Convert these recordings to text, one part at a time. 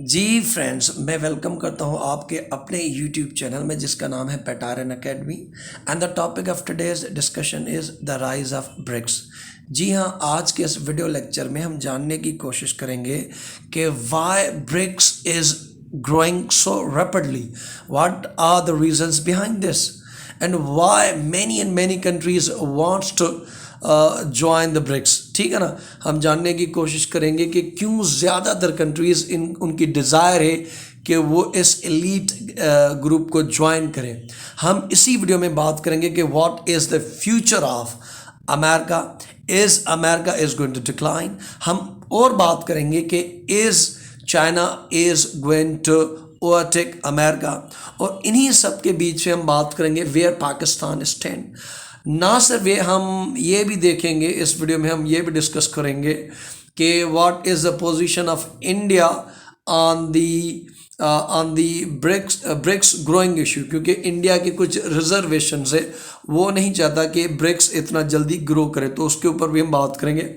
जी friends, मैं welcome करता हूं आपके अपने YouTube चैनल में जिसका नाम है पेटारन academy. And the topic of today's discussion is the rise of BRICS. जी हाँ, आज के इस वीडियो लेक्चर में हम जानने की कोशिश करेंगे कि why BRICS is growing so rapidly, what are the reasons behind this, and why many countries wants to join the BRICS. ठीक है ना, हम जानने की कोशिश करेंगे कि क्यों ज़्यादातर कंट्रीज़ उनकी डिज़ायर है कि वो इस एलीट ग्रुप को ज्वाइन करें। हम इसी वीडियो में बात करेंगे कि what is the future of America, America is going to decline. हम और बात करेंगे कि China is going to overtake America, और इन्हीं सब के बीच में हम बात करेंगे वेयर पाकिस्तान स्टैंड। ना सिर्फ ये, हम ये भी देखेंगे इस वीडियो में, हम ये भी डिस्कस करेंगे कि what is the position of India on the BRICS growing issue, क्योंकि इंडिया की कुछ रिजर्वेशन है, वो नहीं चाहता कि ब्रिक्स इतना जल्दी ग्रो करे, तो उसके ऊपर भी हम बात करेंगे।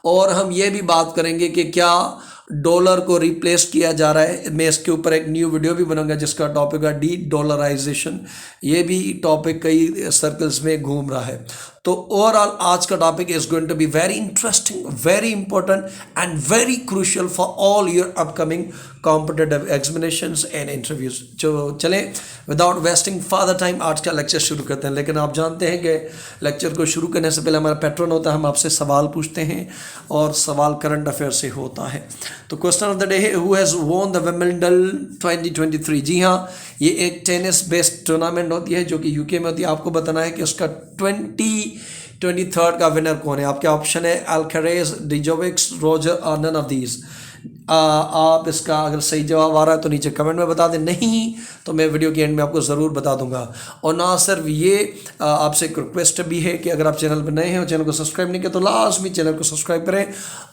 और हम ये भी बात करेंगे कि क्या डॉलर को रिप्लेस किया जा रहा है। मैं इसके ऊपर एक न्यू वीडियो भी बनाऊंगा जिसका टॉपिक है डी डॉलराइजेशन। ये भी टॉपिक कई सर्कल्स में घूम रहा है। तो ओवरऑल आज का topic is going to be very interesting, very important and very crucial for all your upcoming competitive examinations and interviews. जो चलें विदाउट वेस्टिंग फर्दर टाइम आज का लेक्चर शुरू करते हैं। लेकिन आप जानते हैं कि लेक्चर को शुरू करने से पहले हमारा पैटर्न होता है, हम आपसे सवाल पूछते हैं और सवाल करंट अफेयर से होता है। तो क्वेश्चन ऑफ द डे है, who has won the Wimbledon 2023। जी हाँ, ये एक टेनिस बेस्ड टूर्नामेंट होती है जो कि यूके में होती है। आपको बताना है कि उसका 2023 का विनर कौन है। आपके ऑप्शन है अल्करेज, डिजोविक, रोजर और नन ऑफ दीज। आप इसका अगर सही जवाब आ रहा है तो नीचे कमेंट में बता दें, नहीं तो मैं वीडियो के एंड में आपको ज़रूर बता दूंगा। और ना सिर्फ ये, आपसे एक रिक्वेस्ट भी है कि अगर आप चैनल पर नए हैं और चैनल को सब्सक्राइब नहीं किया तो लाजमी चैनल को सब्सक्राइब करें।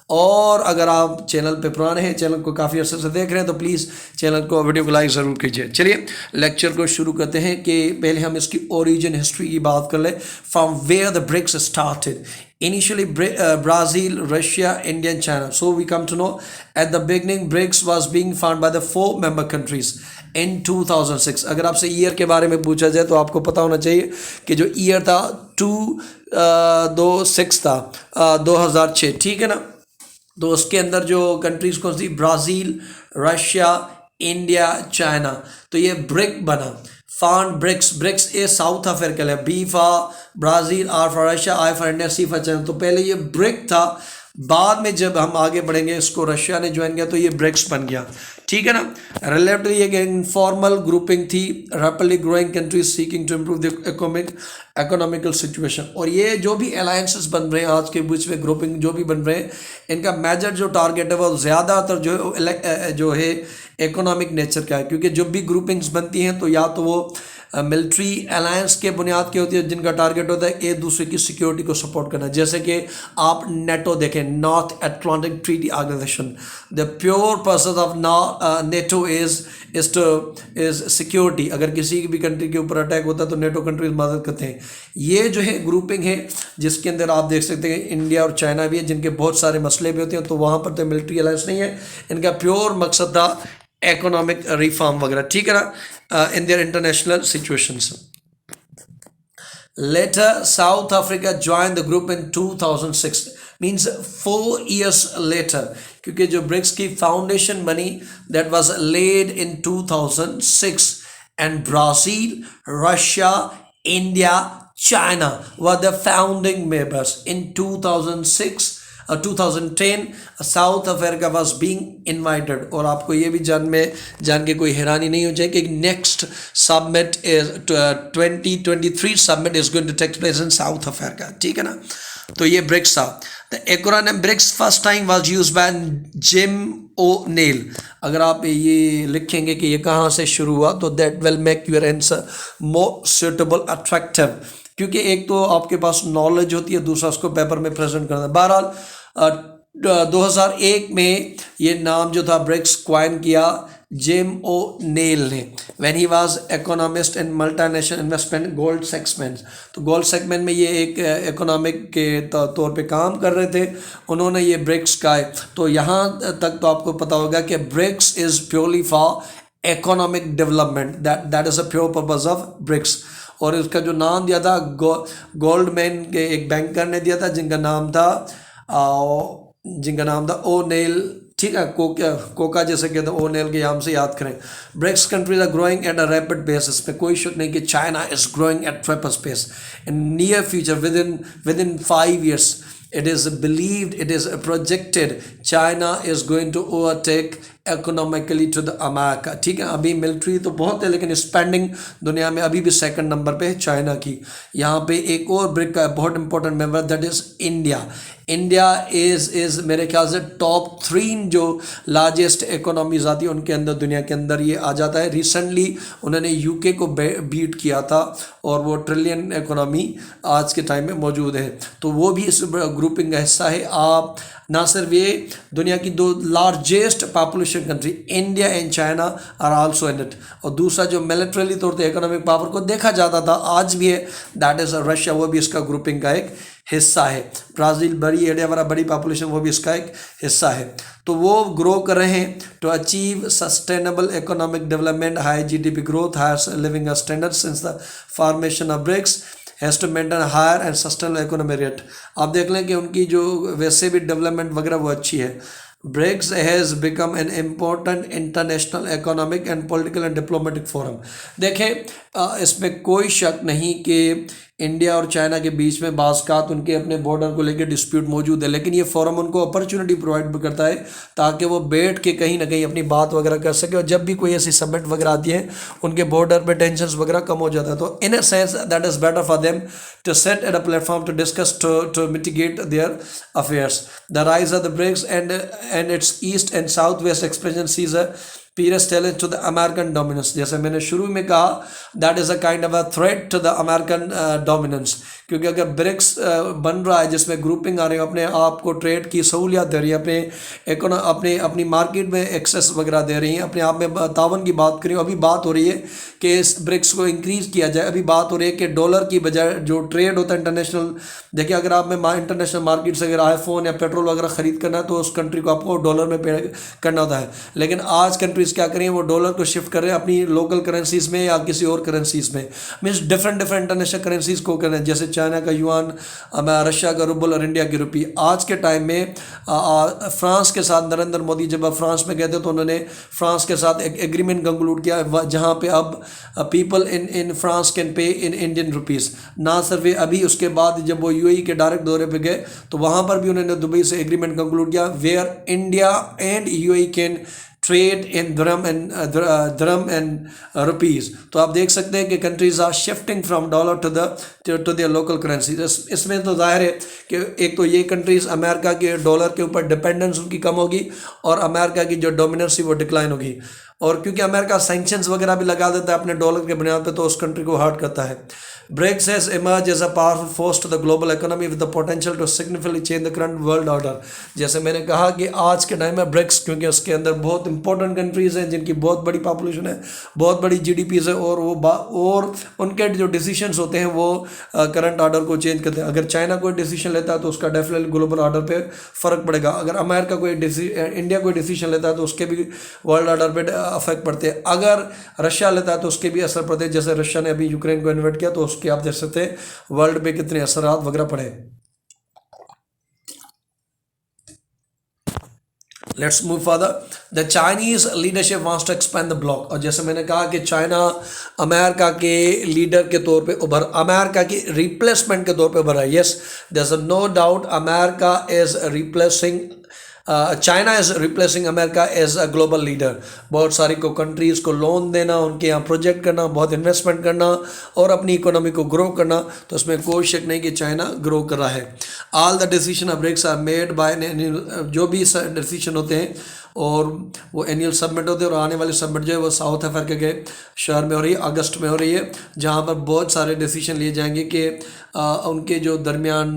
और अगर आप चैनल पे पुराने हैं, चैनल को काफ़ी अर्से से देख रहे हैं, तो प्लीज़ चैनल को, वीडियो को लाइक ज़रूर कीजिए। चलिए लेक्चर को शुरू करते हैं कि पहले हम इसकी ओरिजिन हिस्ट्री की बात कर लें, from where the BRICS started. Initially, Brazil, Russia, India, and China. So we come to know at the beginning, BRICS was being found by the 4 member countries in 2006. अगर आपसे ईयर के बारे में पूछा जाए तो आपको पता होना चाहिए कि जो ईयर था 2006 था, 2006। ठीक है ना, तो उसके अंदर जो कंट्रीज कौन सी, ब्राज़ील, रशिया, इंडिया, चाइना। तो ये ब्रिक बना, found BRICS a South Africa है, B for Brazil, R for Russia, I for India, C for China. तो पहले ये ब्रिक था, बाद में जब हम आगे बढ़ेंगे इसको रशिया ने ज्वाइन किया तो ये ब्रिक्स बन गया। ठीक है ना, रिलेटिवली एक इनफॉर्मल ग्रुपिंग थी, rapidly growing countries seeking to improve the economical situation. और ये जो भी अलायंसेस बन रहे हैं आज के बीच में, ग्रुपिंग जो भी बन रहे हैं, इनका मेजर जो टारगेट है वो ज़्यादातर जो है इकोनॉमिक नेचर का है। क्योंकि जब भी ग्रुपिंग्स बनती हैं तो या तो वो मिलिट्री अलायंस के बुनियाद के होती है जिनका टारगेट होता है एक दूसरे की सिक्योरिटी को सपोर्ट करना। जैसे कि आप नेटो देखें, North Atlantic Treaty Organisation, the pure purpose of NATO is security. अगर किसी भी कंट्री के ऊपर अटैक होता है तो नेटो कंट्रीज मदद करते हैं। ये जो है ग्रुपिंग है जिसके अंदर आप देख सकते हैं इंडिया और चाइना भी है, जिनके बहुत सारे मसले भी होते हैं। तो वहाँ पर तो मिलिट्री अलायंस नहीं है, इनका प्योर मकसद था इकोनॉमिक रिफॉर्म वगैरह। ठीक है ना, in their international situations. Later, South Africa joined the group in 2006, means 4 years later, क्योंकि जो ब्रिक्स की फाउंडेशन बनी that was laid in 2006, and Brazil, Russia, India, China were the founding members. In 2010 south Africa was being invited. और आपको ये भी जान के कोई हैरानी नहीं हो जाए कि next summit is 2023 summit is going to take place in South Africa. ठीक है ना, तो ये ब्रिक्स था। The acronym BRICS first time was used by Jim O'Neill. अगर आप ये लिखेंगे कि ये कहाँ से शुरू हुआ तो that will make your answer more suitable, attractive, क्योंकि एक तो आपके पास नॉलेज होती है, दूसरा उसको पेपर में प्रेजेंट करना है। बहरहाल 2001 में ये नाम जो था ब्रिक्स क्वाइन किया जेम ओ नेल ने, when he was economist in multinational investment gold segment. तो गोल्ड सेगमेंट में ये एक इकोनॉमिक के तौर पे काम कर रहे थे, उन्होंने ये ब्रिक्स का है। तो यहाँ तक तो आपको पता होगा कि BRICS is purely for economic development, that is a pure purpose of BRICS. और इसका जो नाम दिया था गोल्डमैन के एक बैंकर ने दिया था जिनका नाम था ओ नेल, ठीक है, कोका जैसे कहते हैं, ओ नेल के नाम से याद करें। BRICS countries are growing at a rapid pace, इसमें कोई शक नहीं कि China is growing at rapid pace. In near future within 5 years it is believed, it is projected China is going to overtake economically to the America। ठीक है, अभी military तो बहुत है लेकिन स्पेंडिंग दुनिया में अभी भी सेकंड नंबर पे है चाइना की। यहाँ पे एक और ब्रिक का बहुत important member, that is India. India is मेरे ख्याल से टॉप 3 जो लार्जेस्ट इकोनॉमीज आती है उनके अंदर, दुनिया के अंदर ये आ जाता है। रिसेंटली उन्होंने यूके को बीट किया था और वो ट्रिलियन इकोनॉमी आज के टाइम में मौजूद है, तो वो भी इस ग्रुपिंग का हिस्सा है। आप ना सिर्फ ये दुनिया की 2 largest population country India and China are also in it. और दूसरा जो मिलिट्रली तौर पर इकोनॉमिक पावर को देखा जाता था आज भी है, दैट इज रशिया, वो भी इसका ग्रुपिंग का एक हिस्सा है। ब्राज़ील बड़ी एरिया वाला बड़ी पॉपुलेशन, वो भी इसका एक हिस्सा है। तो वो ग्रो कर रहे हैं to achieve sustainable economic development, high GDP growth, higher living standard since the formation of BRICS has to maintain higher and sustainable economy rate. आप देख लें कि उनकी जो वैसे भी डेवलपमेंट वगैरह वो अच्छी है। BRICS has become an important international economic and political and diplomatic forum. देखें इसमें कोई शक नहीं कि इंडिया और चाइना के बीच में बाज़ उनके अपने बॉर्डर को लेकर डिस्प्यूट मौजूद है, लेकिन ये फोरम उनको अपॉर्चुनिटी प्रोवाइड भी करता है ताकि वो बैठ के कहीं ना कहीं अपनी बात वगैरह कर सके। और जब भी कोई ऐसी समिट वगैरह आती है उनके बॉर्डर पे टेंशंस वगैरह कम हो जाता है। तो in a sense that is better for them to set at a platform to discuss to mitigate their affairs. The rise of the BRICS and its east and south west expression sees a serious challenge to the American dominance. जैसे मैंने शुरू में कहा, that is a kind of a threat to the American dominance, क्योंकि अगर BRICS बन रहा है जिसमें ग्रुपिंग आ रही है, अपने आप को ट्रेड की सहूलियत दे रही है, अपनी मार्केट में एक्सेस वगैरह दे रही हैं, अपने आप में तावन की बात करें। अभी बात हो रही है कि इस ब्रिक्स को इंक्रीज़ किया जाए। अभी बात हो रही है कि डॉलर की बजाय जो ट्रेड होता है इंटरनेशनल, देखिए अगर आप में इंटरनेशनल मार्केट से अगर आईफोन या पेट्रोल वगैरह ख़रीद करना है तो उस कंट्री को आपको डॉलर में पे करना होता है। लेकिन आज कंट्रीज़ क्या करें, वो डॉलर को शिफ्ट कर रहे हैं अपनी लोकल करेंसीज़ में या किसी और करेंसीज़ में, मीन्स डिफरेंट इंटरनेशनल करेंसीज़ को करें, जैसे चाइना का युआन, रशिया का रूबल और इंडिया की रुपी। आज के टाइम में फ्रांस के साथ नरेंद्र मोदी जब फ्रांस में गए थे तो उन्होंने फ्रांस के साथ एक एग्रीमेंट कंक्लूड किया जहां पे अब people in France can pay in Indian rupees. ना सिर्फ अभी उसके बाद जब वो यूएई के डायरेक्ट दौरे पे गए तो वहाँ पर भी उन्होंने दुबई से एग्रीमेंट कंक्लूड किया where India and UAE can trade in dirham and rupees. तो आप देख सकते हैं कि countries are shifting from dollar to their local currency. इसमें तो जाहिर है कि एक तो ये कंट्रीज अमेरिका के डॉलर के ऊपर डिपेंडेंस उनकी कम होगी और अमेरिका की जो डोमिनेंसी वो डिक्लाइन होगी। और क्योंकि अमेरिका सैंक्शंस वगैरह भी लगा देता है अपने डॉलर के बुनियाद पे, तो उस कंट्री को हर्ट करता है। BRICS has emerge as a powerful force to the global economy with the potential to significantly change the current world order. जैसे मैंने कहा कि आज के टाइम में ब्रिक्स, क्योंकि उसके अंदर बहुत इंपॉर्टेंट कंट्रीज़ हैं जिनकी बहुत बड़ी पॉपुलेशन है, बहुत बड़ी जीडीपीज़ है, और उनके जो डिसीजंस होते हैं वो करंट ऑर्डर को चेंज करते हैं। अगर चाइना कोई डिसीजन लेता है तो उसका डेफिनेटली ग्लोबल ऑर्डर पे फ़र्क पड़ेगा। अगर अमेरिका इंडिया कोई डिसीजन लेता है तो उसके भी वर्ल्ड ऑर्डर पे अफेक्ट पड़ते हैं। अगर रशिया लेता है तो उसके भी असर पड़ते हैं। जैसे रशिया ने अभी यूक्रेन को इन्वेट किया तो उसके आप देख सकते हैं वर्ल्ड पे कितने असरात वगैरह पड़े। Let's move further. The Chinese leadership wants to expand the bloc. और जैसे मैंने कहा कि चाइना अमेरिका के लीडर के तौर पे अमेरिका की रिप्लेसमेंट के तौर पे उभर रहा है। Yes, there is no doubt America is replacing China is replacing America as a global leader. बहुत सारी को कंट्रीज़ को लोन देना, उनके यहाँ प्रोजेक्ट करना, बहुत इन्वेस्टमेंट करना और अपनी इकोनॉमी को ग्रो करना, तो उसमें कोई शक नहीं कि चाइना ग्रो कर रहा है। All the decision of BRICS are made by, जो भी डिसीजन होते हैं और वो एनुअल समिट होते हैं, और आने वाली समिट जो है वो साउथ अफ्रीका के शहर में हो रही है, अगस्त में हो रही है, जहाँ पर बहुत सारे डिसीजन लिए जाएंगे कि उनके जो दरमियान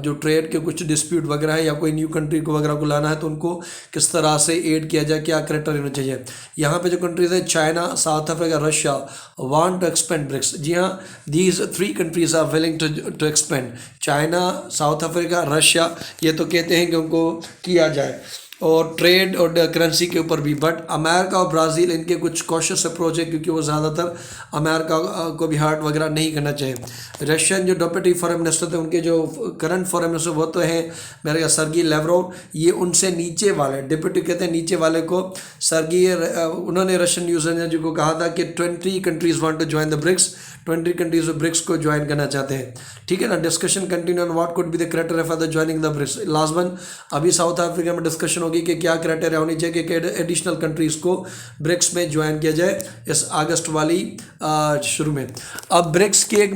जो ट्रेड के कुछ डिस्प्यूट वगैरह है या कोई न्यू कंट्री को वगैरह को लाना है तो उनको किस तरह से एड किया जाए, क्या करेक्टर होना चाहिए। यहाँ पे जो कंट्रीज है China, South Africa, Russia want to expand BRICS. जी हाँ, these 3 countries are willing to expand. China, South Africa, Russia, ये तो कहते हैं कि उनको किया जाए, और ट्रेड और करेंसी के ऊपर भी। बट अमेरिका और ब्राज़ील इनके कुछ कॉशियस अप्रोच है, क्योंकि वो ज़्यादातर अमेरिका को भी हार्ट वगैरह नहीं करना चाहिए। रशियन जो डिप्टी फॉरेन मिनिस्टर थे, उनके जो करंट फॉरेन मिनिस्टर वो तो हैं मेरे ख्याल सर्गी लेवरोव, ये उनसे नीचे वाले डिप्टी कहते हैं, नीचे वाले को सर्गी, उन्होंने रशियन न्यूज़ एजेंसी को कहा था कि 20 countries want to join the BRICS, 20 countries BRICS को ज्वाइन करना चाहते हैं। ठीक है ना। Discussion continue on what could be the criteria for the joining the BRICS. Last one, अभी साउथ अफ्रीका में डिस्कशन होगी कि क्या क्राइटेरिया होनी चाहिए कि एडिशनल कंट्रीज को ब्रिक्स में ज्वाइन किया जाए इस अगस्त वाली शुरू में। अब ब्रिक्स की एक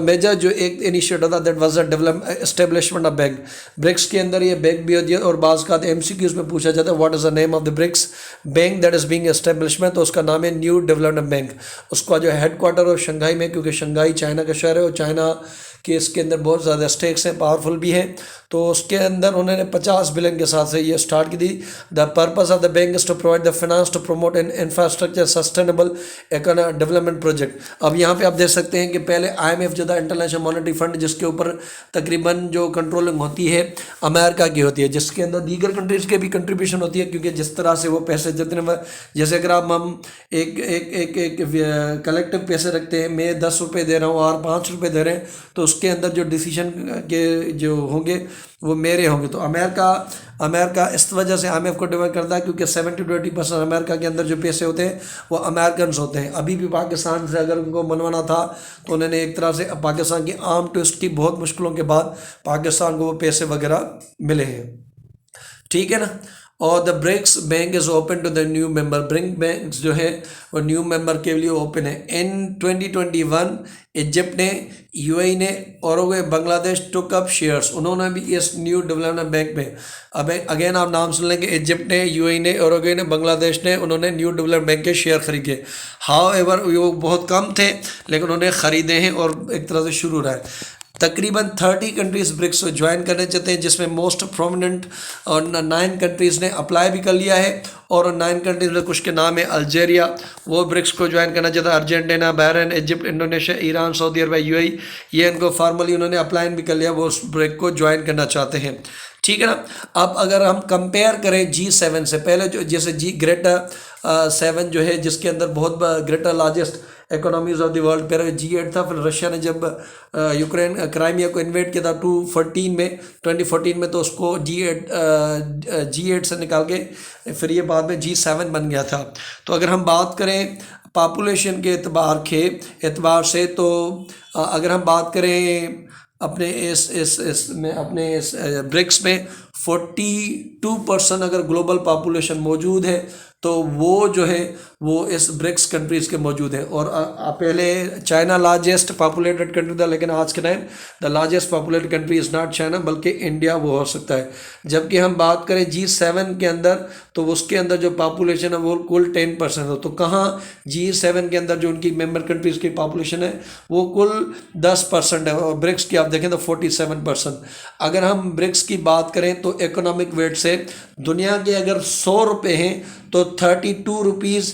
मेजर जो एक इनिशिएटिव था, that was the develop establishment of bank. BRICS के अंदर ये बैंक भी होती है, और बाज़ का MCQs में पूछा जाता है what is the name of the BRICS bank that is being establishment, तो उसका नाम है न्यू डेवलपमेंट बैंक। उसका जो हेडक्वार्टर हो शंघाई में, क्योंकि शंघाई चाइना का शहर है, और चाइना के इसके अंदर बहुत ज़्यादा स्टेक्स हैं, पावरफुल भी हैं, तो उसके अंदर उन्होंने 50 बिलियन के साथ से ये स्टार्ट की थी। The purpose of the bank is to provide the finance to promote in infrastructure sustainable economic development project. अब यहाँ पे आप देख सकते हैं कि पहले IMF जो था, इंटरनेशनल मॉनेटरी फंड, जिसके ऊपर तकरीबन जो कंट्रोलिंग होती है अमेरिका की होती है, जिसके अंदर दीगर कंट्रीज़ के भी कंट्रीब्यूशन होती है, क्योंकि जिस तरह से वो पैसे जितने, जैसे अगर हम एक कलेक्टिव पैसे रखते हैं, मैं 10 रुपये दे रहा हूँ और 5 रुपये दे रहे हैं, तो उसके अंदर जो डिसीजन के जो होंगे वो मेरे होंगे। तो अमेरिका इस वजह से IMF को डिमांड करता है, क्योंकि 70 to 80% अमेरिका के अंदर जो पैसे होते हैं वो अमेरिकन होते हैं। अभी भी पाकिस्तान से अगर उनको मनवाना था तो उन्होंने एक तरह से पाकिस्तान की आर्म ट्विस्ट की, बहुत मुश्किलों के बाद पाकिस्तान को वो पैसे वगैरह मिले हैं। ठीक है ना। और the BRICS bank is open to the new member. BRICS bank जो है वो न्यू मेंबर के लिए ओपन है। इन 2021 इजिप्ट ने, UAE ने, और बांग्लादेश टुक अप शेयर्स, उन्होंने भी इस न्यू डेवलपमेंट बैंक में, अब अगेन आप नाम सुन लेंगे, इजिप्ट ने, UAE ने, और ने, बांग्लादेश ने, उन्होंने न्यू डेवलपमेंट बैंक के शेयर खरीदे। हाउ एवर वो बहुत कम थे, लेकिन उन्होंने ख़रीदे हैं और एक तरह से शुरू रहा है। तकरीबन 30 कंट्रीज़ ब्रिक्स को ज्वाइन करने चाहते हैं, जिसमें मोस्ट प्रोमिनेंट और 9 कंट्रीज़ ने अप्लाई भी कर लिया है, और 9 कंट्रीज में कुछ के नाम है अल्जेरिया, वो ब्रिक्स को ज्वाइन करना चाहता है, Argentina, Bahrain, Egypt, Indonesia, Iran, सऊदी अरब, UAE, ये इनको फार्मली उन्होंने अप्लाई भी कर लिया, वो उस ब्रिक्स को ज्वाइन करना चाहते हैं। ठीक है ना। अब अगर हम कंपेयर करें G7 से, पहले जो जैसे ग्रेटर 7 जो है, जिसके अंदर बहुत greater largest economies of the world, पहले G8 था, फिर रशिया ने जब यूक्रेन क्राइमिया को इन्वेड किया था 2014 में, तो उसको G8 से निकाल के फिर ये बाद में G7 बन गया था। तो अगर हम बात करें पॉपुलेशन के एतबार से, तो अगर हम बात करें अपने इस ब्रिक्स में 42% अगर ग्लोबल पॉपुलेशन मौजूद है, तो वो जो है वो इस ब्रिक्स कंट्रीज़ के मौजूद हैं। और पहले चाइना लार्जेस्ट पॉपुलेटेड कंट्री था, लेकिन आज के time the largest populated country is not China, बल्कि इंडिया वो हो सकता है। जबकि हम बात करें G7 के अंदर, तो उसके अंदर जो पॉपुलेशन है वो कुल 10% हो। तो कहाँ G7 के अंदर जो उनकी मेंबर कंट्रीज़ की पॉपुलेशन है वो कुल 10% है, और ब्रिक्स की आप देखें तो 47%। अगर हम ब्रिक्स की बात करें तो इकोनॉमिक वेट से दुनिया के अगर 100 रुपये हैं तो 32 रुपीज़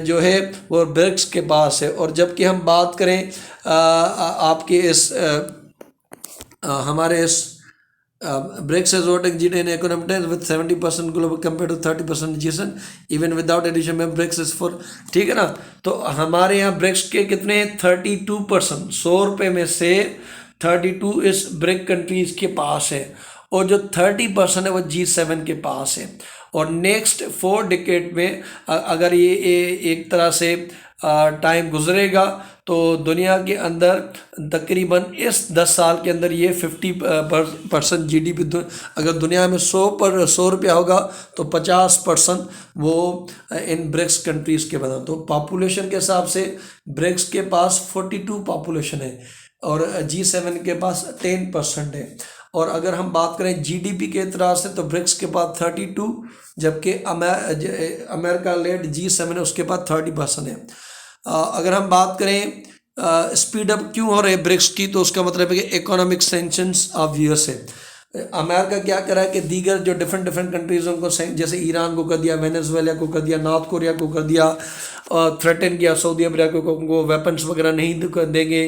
जो है वो ब्रिक्स के पास है। और जबकि हम बात करें आपके इस हमारे इस BRICS is voting G10 economic with 70% global compared to 30% G7 even without addition में ब्रिक्स इज फॉर। ठीक है ना। तो हमारे यहाँ ब्रिक्स के कितने 32%, 100 रुपये में से 32 इस ब्रिक कंट्रीज़ के पास है, और जो 30% है वो G7 के पास है। और नेक्स्ट 4 डिकेड में अगर ये एक तरह से टाइम गुजरेगा तो दुनिया के अंदर तकरीबन इस 10 साल के अंदर ये 50% GDP, अगर दुनिया में 100 रुपया होगा तो 50% वो इन ब्रिक्स कंट्रीज़ के बना। तो पॉपुलेशन के हिसाब से ब्रिक्स के पास 42 पॉपुलेशन है और G7 के पास 10% है। और अगर हम बात करें जीडीपी के तरह से तो ब्रिक्स के पास 32, जबकि अमेरिका लेड G7 है उसके पास 30% है। अगर हम बात करें स्पीड अप क्यों हो रहे ब्रिक्स की, तो उसका मतलब है कि economic sanctions of USA. America क्या करा है कि दीगर जो डिफरेंट कंट्रीज़ों को, जैसे ईरान को कर दिया, वेनेजुएला को कर दिया, नॉर्थ कोरिया को कर दिया, थ्रेटन किया सऊदी अरबिया को उनको वेपन्स वगैरह नहीं देंगे।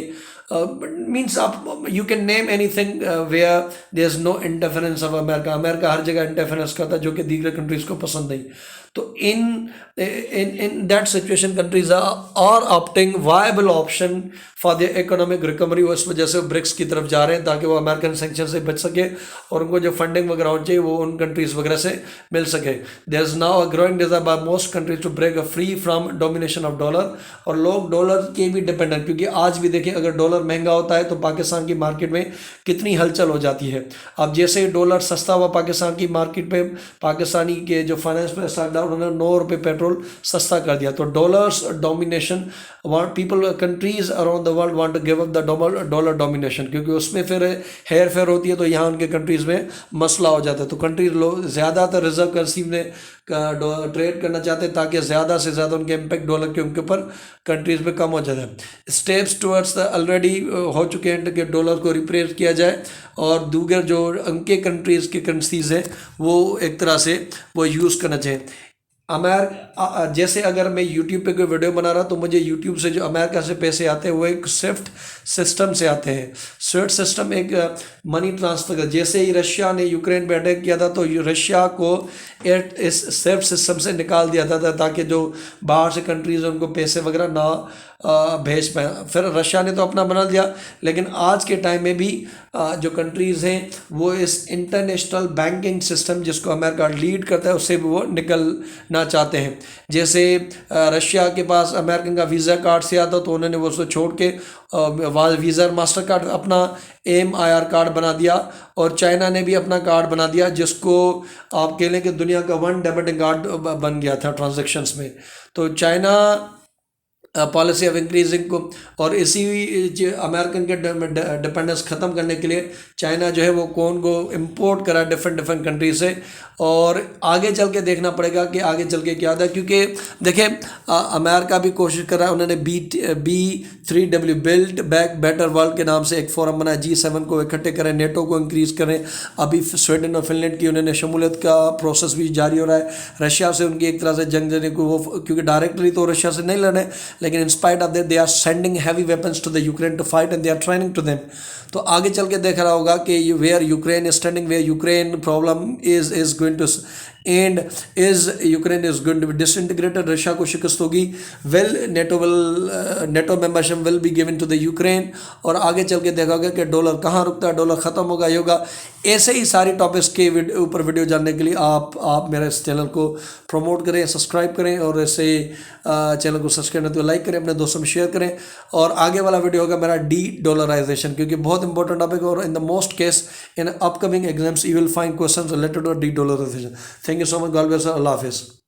मीन्स आप you can name anything where there is no interference of America. America हर जगह इंटरफेरेंस करता है जो कि दीगर कंट्रीज़ को पसंद नहीं। तो in that situation countries are opting viable option for the economic recovery. उस वजह से वो ब्रिक्स की तरफ जा रहे हैं ताकि वो अमेरिकन सैंक्शन से बच सके और उनको जो फंडिंग वगैरह होनी चाहिए वो उन कंट्रीज़ वगैरह से मिल सके। There is now a growing desire by most countries to break free from domination of dollar. और लोग डॉलर के भी डिपेंडेंट, क्योंकि आज भी देखिए अगर डॉलर महंगा होता है तो पाकिस्तान की मार्केट में कितनी हलचल हो जाती है। अब जैसे डॉलर सस्ता हुआ पाकिस्तान की मार्केट में, पाकिस्तानी के जो फाइनेंस मिनिस्टर उन्होंने 9 रुपये पेट्रोल सस्ता कर दिया। तो dollars domination, people countries around the world want to give up the dollar domination, क्योंकि उसमें फिर हेयर फेयर होती है तो यहाँ उनके कंट्रीज़ में मसला हो जाता है। तो कंट्रीज लोग ज़्यादातर रिजर्व करेंसी में ट्रेड करना चाहते हैं ताकि ज़्यादा से ज़्यादा उनके इम्पैक्ट डॉलर के उनके ऊपर कंट्रीज़ में कम हो जाता है। स्टेप्स टुवर्ड्स ऑलरेडी हो चुके हैं कि डॉलर को रिप्लेस किया जाए और दूसरे जो उनके कंट्रीज़ की करेंसीज हैं वो एक तरह से वो यूज़ करना चाहिए। जैसे अगर मैं YouTube पे कोई वीडियो बना रहा तो मुझे YouTube से जो अमेरिका से पैसे आते हैं वो एक स्विफ्ट सिस्टम से आते हैं। स्विफ्ट सिस्टम एक मनी ट्रांसफ़र का, जैसे ही रशिया ने यूक्रेन पे अटैक किया था तो रशिया को इस स्विफ्ट सिस्टम से निकाल दिया था ताकि जो बाहर से कंट्रीज़ उनको पैसे वगैरह ना भेज पाए। फिर रशिया ने तो अपना बना दिया, लेकिन आज के टाइम में भी जो कंट्रीज़ हैं वो इस इंटरनेशनल बैंकिंग सिस्टम जिसको अमेरिका लीड करता है उससे भी वो निकलना चाहते हैं। जैसे रशिया के पास अमेरिकन का वीज़ा कार्ड से आता तो उन्होंने वो उसको छोड़ के वीज़ा मास्टर कार्ड अपना AMIR कार्ड बना दिया, और चाइना ने भी अपना कार्ड बना दिया जिसको आप कह लें कि दुनिया का 1 डेबिट कार्ड बन गया था ट्रांजैक्शंस में। तो चाइना पॉलिसी ऑफ इंक्रीजिंग को, और इसी अमेरिकन के डिपेंडेंस ख़त्म करने के लिए चाइना जो है वो कौन को इंपोर्ट करा डिफरेंट कंट्री से। और आगे चल के देखना पड़ेगा कि आगे चल के क्या था, क्योंकि देखिए अमेरिका भी कोशिश कर रहा है। उन्होंने B3W build back better world के नाम से एक फोरम बनाया, G7 को इकट्ठे करें, नेटो को इंक्रीज़ करें। अभी स्वीडन और फिनलैंड की उन्होंने शमूलियत का प्रोसेस भी जारी हो रहा है। रशिया से उनकी एक तरह से जंग देने को वो, क्योंकि डायरेक्टली तो रशिया से नहीं लड़े, लेकिन in spite of that they are sending heavy weapons to the Ukraine to fight and they are training to them. तो आगे चल के देख रहा होगा कि where Ukraine is standing, where Ukraine problem is going to end is Ukraine is going to be disintegrated. Russia को शिकस्त होगी, NATO membership will be given to the Ukraine. और आगे चल के देखा होगा कि डॉलर कहाँ रुकता है, डॉलर ख़त्म होगा ये होगा। ऐसे ही सारी टॉपिक्स के ऊपर वीडियो जानने के लिए आप मेरे इस चैनल को प्रमोट करें, सब्सक्राइब करें, और ऐसे चैनल को सब्सक्राइब नहीं तो लाइक करें, अपने दोस्तों में शेयर करें। और आगे वाला वीडियो होगा मेरा डॉलराइजेशन, क्योंकि बहुत इंपॉर्टेंट टॉपिक है, और in the most case in upcoming exams you will find questions related to dollarization. Thank you so much, God bless, अल्लाह हाफिज़।